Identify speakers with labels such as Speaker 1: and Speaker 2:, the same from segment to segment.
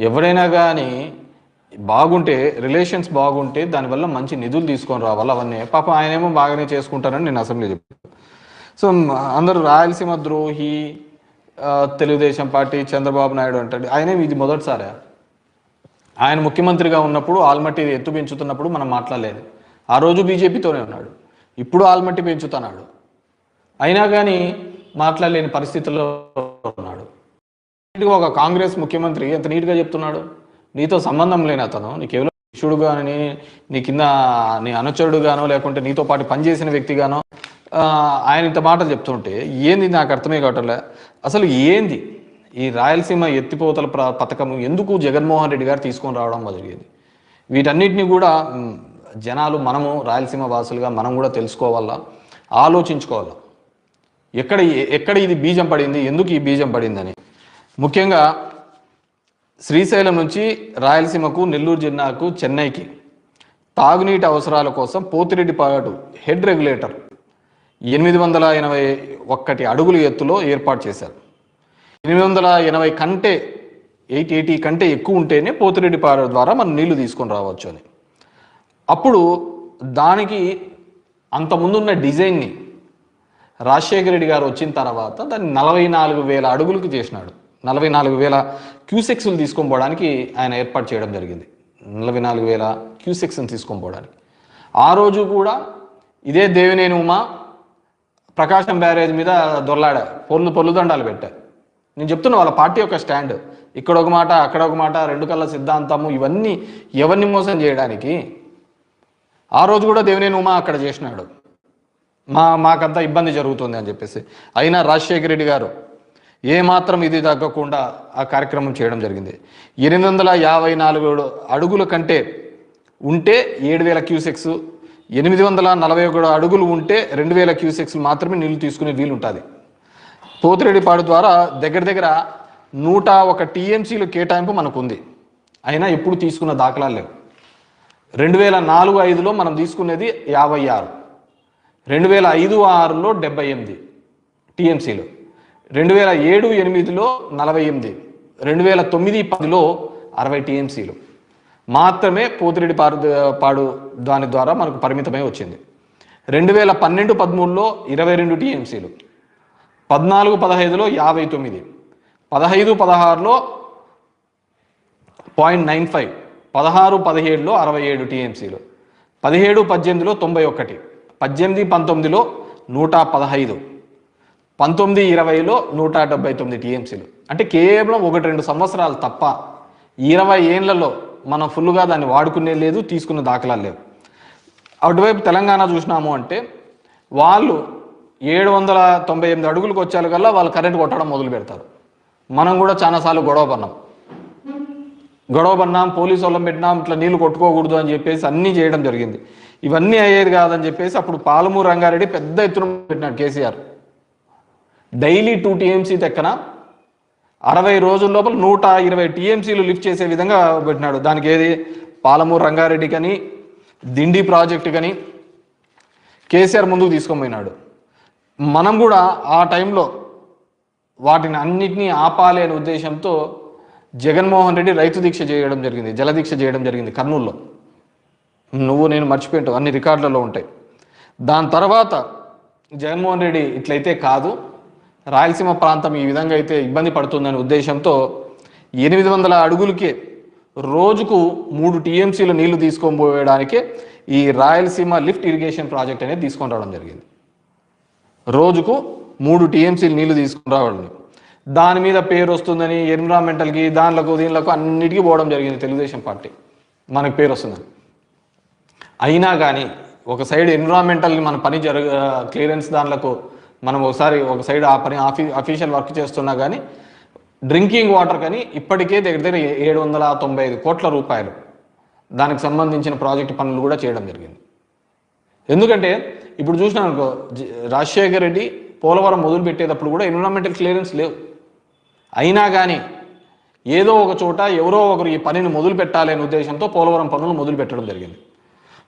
Speaker 1: ఎవరైనా కానీ బాగుంటే, రిలేషన్స్ బాగుంటే దానివల్ల మంచి నిధులు తీసుకొని రావాలి. అవన్నీ పాపం ఆయనేమో బాగానే చేసుకుంటారని నేను అసెంబ్లీ చెప్పాను. సో అందరూ రాయలసీమ ద్రోహి, తెలుగుదేశం పార్టీ, చంద్రబాబు నాయుడు అంటాడు. ఆయనేమి ఇది మొదటిసారి. ఆయన ముఖ్యమంత్రిగా ఉన్నప్పుడు ఆల్మట్టి ఎత్తు పెంచుతున్నప్పుడు మనం మాట్లాడలేదు. ఆ రోజు బీజేపీతోనే ఉన్నాడు, ఇప్పుడు ఆల్మట్టి పెంచుతున్నాడు. అయినా కానీ మాట్లాడలేని పరిస్థితుల్లో ఉన్నాడు. ఒక కాంగ్రెస్ ముఖ్యమంత్రి ఎంత నీట్గా చెప్తున్నాడు, నీతో సంబంధం లేని అతను, నీ కేవలం శిష్యుడు కానీ, నీ కింద నీ అనుచరుడుగానో లేకుంటే నీతో పాటు పనిచేసిన వ్యక్తిగానో ఆయన ఇంత మాటలు చెప్తుంటే ఏంది నాకు అర్థమే కావట్లే. అసలు ఏంది ఈ రాయలసీమ ఎత్తిపోతల పథకం ఎందుకు జగన్మోహన్ రెడ్డి గారు తీసుకొని రావడం జరిగింది? వీటన్నిటిని కూడా జనాలు, మనము రాయలసీమ వాసులుగా మనం కూడా తెలుసుకోవాలా, ఆలోచించుకోవాలా. ఎక్కడ ఇది బీజం పడింది, ఎందుకు ఈ బీజం పడిందని. ముఖ్యంగా శ్రీశైలం నుంచి రాయలసీమకు, నెల్లూరు జిల్లాకు, చెన్నైకి తాగునీటి అవసరాల కోసం పోతిరెడ్డిపాడు హెడ్ రెగ్యులేటర్ 881 అడుగుల ఎత్తులో ఏర్పాటు చేశారు. 880 కంటే 880 కంటే ఎక్కువ ఉంటేనే పోతిరెడ్డిపాడు ద్వారా మనం నీళ్లు తీసుకొని రావచ్చు అని. అప్పుడు దానికి అంతకుముందున్న డిజైన్ని రాజశేఖర రెడ్డి గారు వచ్చిన తర్వాత దాన్ని 44,000 అడుగులకు చేసినాడు. 44,000 క్యూసెక్స్లు తీసుకొని పోవడానికి ఆయన ఏర్పాటు చేయడం జరిగింది. 44,000 క్యూసెక్స్ని తీసుకొని పోవడానికి. ఆ రోజు కూడా ఇదే దేవినేని ఉమా ప్రకాశం బ్యారేజ్ మీద దొరలాడా, పొర్లు దండాలు పెట్టారు. నేను చెప్తున్నా వాళ్ళ పార్టీ యొక్క స్టాండ్. ఇక్కడ ఒక మాట, అక్కడ ఒక మాట, రెండు కళ్ళ సిద్ధాంతము, ఇవన్నీ ఎవరిని మోసం చేయడానికి. ఆ రోజు కూడా దేవినేని ఉమా అక్కడ చేసినాడు, మాకంతా ఇబ్బంది జరుగుతుంది అని చెప్పేసి. అయినా రాజశేఖర రెడ్డి గారు ఏమాత్రం ఇది తగ్గకుండా ఆ కార్యక్రమం చేయడం జరిగింది. 854 అడుగుల కంటే ఉంటే 7,000 క్యూసెక్స్, 841 అడుగులు ఉంటే 2,000 క్యూసెక్స్ మాత్రమే నీళ్లు తీసుకునే వీలు ఉంటుంది. పోతిరెడ్డిపాడు ద్వారా దగ్గర 101 టీఎంసీలు కేటాయింపు మనకు ఉంది. అయినా ఎప్పుడు తీసుకున్న దాఖలాలు లేవు. 2004-05లో మనం తీసుకునేది 56, 2005-06లో 78 టీఎంసీలు, 2007-08లో 48, 2009-10లో 60 టీఎంసీలు మాత్రమే పోతిరెడ్డిపాడు దాని ద్వారా మనకు పరిమితమై వచ్చింది. 2012-13లో 22 టీఎంసీలు, 14-15లో 59, 15-16లో 0.95, 16-17లో 67 టీఎంసీలు, 17-18లో 91, 18-19లో 115, 19-20లో 179 టీఎంసీలు. అంటే కేవలం 1-2 సంవత్సరాలు తప్ప 20 ఏళ్లలో మనం ఫుల్గా దాన్ని వాడుకునే లేదు, తీసుకున్న దాఖలాలు లేవు. అటువైపు తెలంగాణ చూసినాము అంటే వాళ్ళు 798 అడుగులకు వచ్చేకల్లా వాళ్ళు కరెంట్ కొట్టడం మొదలు పెడతారు. మనం కూడా చాలాసార్లు గొడవ పడినాం, పోలీసు వాళ్ళం పెట్టినాం, ఇట్లా నీళ్లు కొట్టుకోకూడదు అని చెప్పేసి అన్నీ చేయడం జరిగింది. ఇవన్నీ అయ్యేది కాదని చెప్పేసి అప్పుడు పాలమూరు రంగారెడ్డి పెద్ద ఎత్తున పెట్టినాడు కేసీఆర్. డైలీ 2 టీఎంసీ తెక్కన 60 రోజుల లోపల 120 టీఎంసీలు లిఫ్ట్ చేసే విధంగా పెట్టినాడు. దానికి ఏది పాలమూరు రంగారెడ్డి కానీ, దిండి ప్రాజెక్టు కానీ కేసీఆర్ ముందుకు తీసుకొని పోయినాడు. మనం కూడా ఆ టైంలో వాటిని అన్నిటినీ ఆపాలి అనే ఉద్దేశంతో జగన్మోహన్ రెడ్డి రైతు దీక్ష చేయడం జరిగింది, జలదీక్ష చేయడం జరిగింది కర్నూలులో. నువ్వు నేను మర్చిపోయింటావు, అన్ని రికార్డులలో ఉంటాయి. దాని తర్వాత జగన్మోహన్ రెడ్డి ఇట్లయితే కాదు, రాయలసీమ ప్రాంతం ఈ విధంగా అయితే ఇబ్బంది పడుతుందనే ఉద్దేశంతో 800 అడుగులకే రోజుకు 3 టీఎంసీలు నీళ్లు తీసుకొని పోయడానికే ఈ రాయలసీమ లిఫ్ట్ ఇరిగేషన్ ప్రాజెక్ట్ అనేది తీసుకొని రావడం జరిగింది. రోజుకు 3 టీఎంసీలు నీళ్లు తీసుకుని రావడం, దాని మీద పేరు వస్తుందని ఎన్విరాన్మెంటల్కి దీనిలకు అన్నిటికీ పోవడం జరిగింది. తెలుగుదేశం పార్టీ మనకు పేరు వస్తుందని. అయినా కానీ ఒక సైడ్ ఎన్విరాన్మెంటల్ మన పని క్లియరెన్స్ దానిలకు మనం ఒక సైడ్ ఆ పని అఫీషియల్ వర్క్ చేస్తున్నా కానీ డ్రింకింగ్ వాటర్ కానీ ఇప్పటికే దగ్గర 795 కోట్ల రూపాయలు దానికి సంబంధించిన ప్రాజెక్టు పనులు కూడా చేయడం జరిగింది. ఎందుకంటే ఇప్పుడు చూసినా అనుకో, రాజశేఖర రెడ్డి పోలవరం మొదలు పెట్టేటప్పుడు కూడా ఎన్విరాన్మెంటల్ క్లియరెన్స్ లేవు. అయినా కానీ ఏదో ఒక చోట ఎవరో ఒకరు ఈ పనిని మొదలు పెట్టాలి అనే ఉద్దేశంతో పోలవరం పనులు మొదలు పెట్టడం జరిగింది.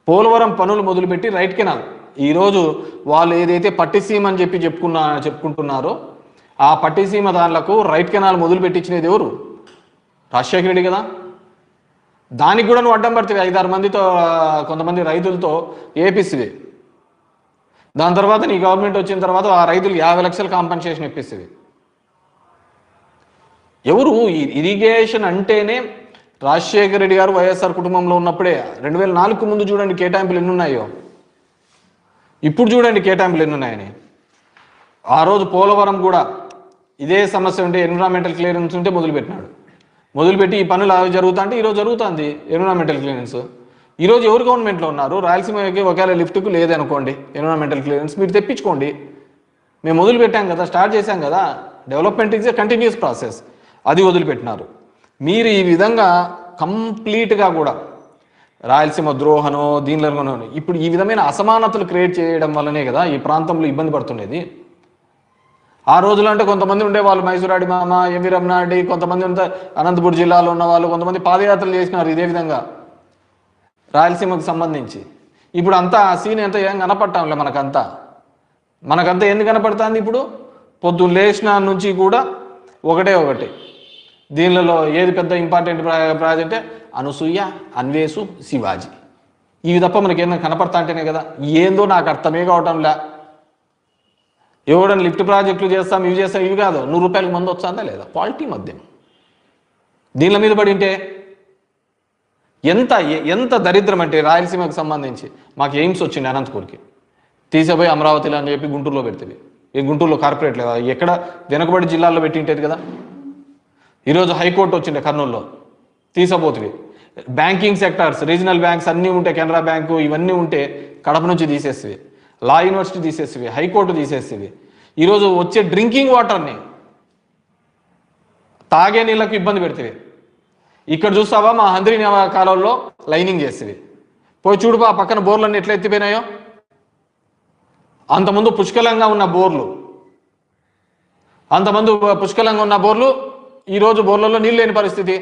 Speaker 1: పోలవరం పనులు మొదలుపెట్టి రైట్ కెనాల్, ఈరోజు వాళ్ళు ఏదైతే పట్టిసీమ అని చెప్పుకుంటున్నారో ఆ పట్టిసీమ దానిలకు రైట్ కెనాల్ మొదలు పెట్టించినది ఎవరు? రాజశేఖర రెడ్డి కదా. దానికి కూడా నువ్వు అడ్డం పడుతుంది 5-6 మందితో, కొంతమంది రైతులతో ఏపిస్తుంది. దాని తర్వాత నీ గవర్నమెంట్ వచ్చిన తర్వాత ఆ రైతులు 50 లక్షల కాంపెన్సేషన్ ఇప్పిస్తుంది. ఎవరు ఇరిగేషన్ అంటేనే రాజశేఖర రెడ్డి గారు వైఎస్ఆర్ కుటుంబంలో ఉన్నప్పుడే 2004కు ముందు చూడండి కేటాయింపులు ఎన్ని ఉన్నాయో, ఇప్పుడు చూడండి కేటాయింపులు ఎన్ని ఉన్నాయని. ఆ రోజు పోలవరం కూడా ఇదే సమస్య ఉంటే ఎన్విరాన్మెంటల్ క్లియరెన్స్ ఉంటే మొదలుపెట్టి ఈ పనులు అవి జరుగుతా అంటే ఈరోజు జరుగుతుంది ఎన్విరాన్మెంటల్ క్లియరెన్స్. ఈరోజు ఎవరు గవర్నమెంట్లో ఉన్నారు? రాయలసీమకి ఒకవేళ లిఫ్ట్కు లేదనుకోండి ఎన్విరాన్మెంటల్ క్లియరెన్స్, మీరు తెప్పించుకోండి. మేము మొదలు పెట్టాం కదా, స్టార్ట్ చేశాం కదా. Development is a continuous process. అది వదిలిపెట్టినారు మీరు. ఈ విధంగా కంప్లీట్గా కూడా రాయలసీమ ద్రోహనో దీనిలోనో ఇప్పుడు ఈ విధమైన అసమానతలు క్రియేట్ చేయడం వల్లనే కదా ఈ ప్రాంతంలో ఇబ్బంది పడుతున్నది. ఆ రోజులు అంటే కొంతమంది ఉండేవాళ్ళు, మైసూరాడి మామ, ఎంవి రమణారెడ్డి, కొంతమంది ఉంటే అనంతపురం జిల్లాలో ఉన్న వాళ్ళు, కొంతమంది పాదయాత్రలు చేసినారు ఇదే విధంగా రాయలసీమకు సంబంధించి. ఇప్పుడు అంతా ఆ సీన్ ఎంత ఏం కనపడటంలే మనకంతా ఎందుకు కనపడుతుంది? ఇప్పుడు పొద్దున్న లేచిన నుంచి కూడా ఒకటే దీనిలో ఏది పెద్ద ఇంపార్టెంట్ ప్రాజెక్టే అనసూయ, అన్వేషు, శివాజీ. ఇవి తప్ప మనకి ఏదైనా కనపడతా అంటేనే కదా. ఏందో నాకు అర్థమే కావటంలే. ఎవడని లిఫ్ట్ ప్రాజెక్టులు చేస్తాం, ఇవి చేస్తాం, ఇవి కాదు. 100 రూపాయలకు మంది వచ్చాందా లేదా? క్వాలిటీ మద్యం దీనిల మీద పడింటే ఎంత దరిద్రం అంటే రాయలసీమకు సంబంధించి మాకు ఎయిమ్స్ వచ్చింది అనంతపూర్కి, తీసిపోయి అమరావతిలో అని చెప్పి గుంటూరులో పెడుతుంది. ఈ గుంటూరులో కార్పొరేట్ లేదా, ఎక్కడ వెనకబడి జిల్లాల్లో పెట్టింటేది కదా. ఈరోజు హైకోర్టు వచ్చిండే కర్నూలులో, తీసబోతుంది. బ్యాంకింగ్ సెక్టార్స్, రీజనల్ బ్యాంక్స్ అన్నీ ఉంటే, కెనరా బ్యాంకు ఇవన్నీ ఉంటే కడప నుంచి తీసేస్తుంది, లా యూనివర్సిటీ తీసేస్తుంది, హైకోర్టు తీసేస్తుంది. ఈరోజు వచ్చే డ్రింకింగ్ వాటర్ని తాగే నీళ్ళకు ఇబ్బంది పెడుతుంది. ఇక్కడ చూస్తావా మా హంద్రీ కాలంలో లైనింగ్ చేస్తుంది. పోయి చూడుపా పక్కన బోర్లన్నీ ఎట్లా ఎత్తిపోయినాయో. అంతకుముందు పుష్కలంగా ఉన్న బోర్లు ఈరోజు బోర్లలో నీళ్ళు లేని పరిస్థితి.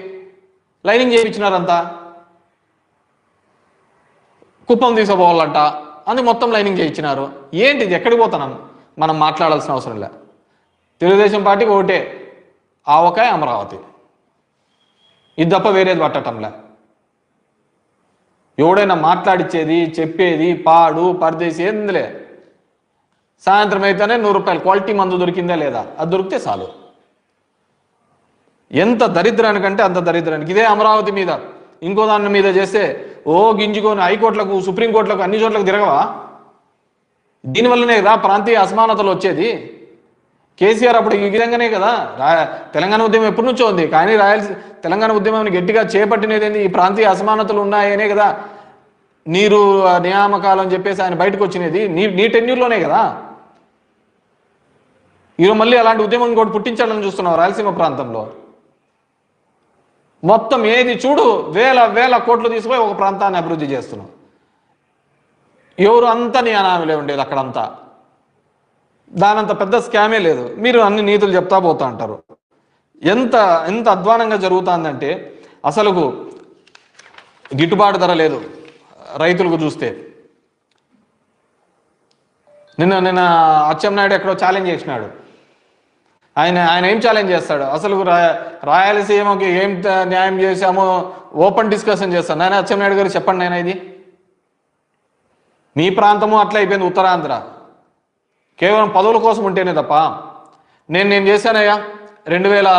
Speaker 1: లైనింగ్ చేయించినారంతా, కుప్పం తీసుకోవాలంట, అందుకు మొత్తం లైనింగ్ చేయించినారు. ఏంటిది? ఎక్కడికి పోతున్నాం? మనం మాట్లాడాల్సిన అవసరం లే. తెలుగుదేశం పార్టీకి ఒకటే, ఆవకాయ అమరావతి, ఇది తప్ప వేరేది పట్టటంలే. ఎవడైనా మాట్లాడిచ్చేది, చెప్పేది, పాడు పరదేశీ ఏందిలే. సాయంత్రం అయితేనే 100 రూపాయలు క్వాలిటీ మందు దొరికిందా లేదా, అది దొరికితే చాలు. ఎంత దరిద్రానికంటే అంత దరిద్రానికి. ఇదే అమరావతి మీద ఇంకో దాని మీద చేస్తే గింజుకొని హైకోర్టులకు, సుప్రీంకోర్టులకు, అన్ని చోట్లకు తిరగవా? దీనివల్లనే కదా ప్రాంతీయ అసమానతలు వచ్చేది. కేసీఆర్ అప్పుడు ఈ విధంగానే కదా. తెలంగాణ ఉద్యమం ఎప్పటి నుంచో ఉంది, కానీ తెలంగాణ ఉద్యమాన్ని గట్టిగా చేపట్టినది ఏంది? ఈ ప్రాంతీయ అసమానతలు ఉన్నాయనే కదా. నీరు నియామకాలు అని చెప్పేసి ఆయన బయటకు వచ్చినది నీ టెన్యూర్లోనే కదా. ఈరోజు మళ్ళీ అలాంటి ఉద్యమం కూడా పుట్టించాలని చూస్తున్నావు రాయలసీమ ప్రాంతంలో. మొత్తం ఏది చూడు వేల కోట్లు తీసుకుపోయి ఒక ప్రాంతాన్ని అభివృద్ధి చేస్తున్నాం. ఎవరు అంతా నీ అనామలే ఉండేది అక్కడంతా. దానంత పెద్ద స్కామే లేదు. మీరు అన్ని నీతులు చెప్తా పోతా అంటారు. ఎంత అధ్వానంగా జరుగుతుందంటే అసలుకు గిట్టుబాటు ధర లేదు రైతులకు చూస్తే. నిన్న అచ్చెన్నాయుడు ఎక్కడో ఛాలెంజ్ చేసినాడు. ఆయన ఏం ఛాలెంజ్ చేస్తాడు? అసలు రాయలసీమకి ఏం న్యాయం చేశామో ఓపెన్ డిస్కషన్ చేస్తాను. నాయన అచ్చెన్నాయుడు గారు చెప్పండి నాయన, ఇది మీ ప్రాంతము అట్లా అయిపోయింది. ఉత్తరాంధ్ర కేవలం పదవుల కోసం ఉంటేనే తప్ప నేను చేశానయ్యా 2000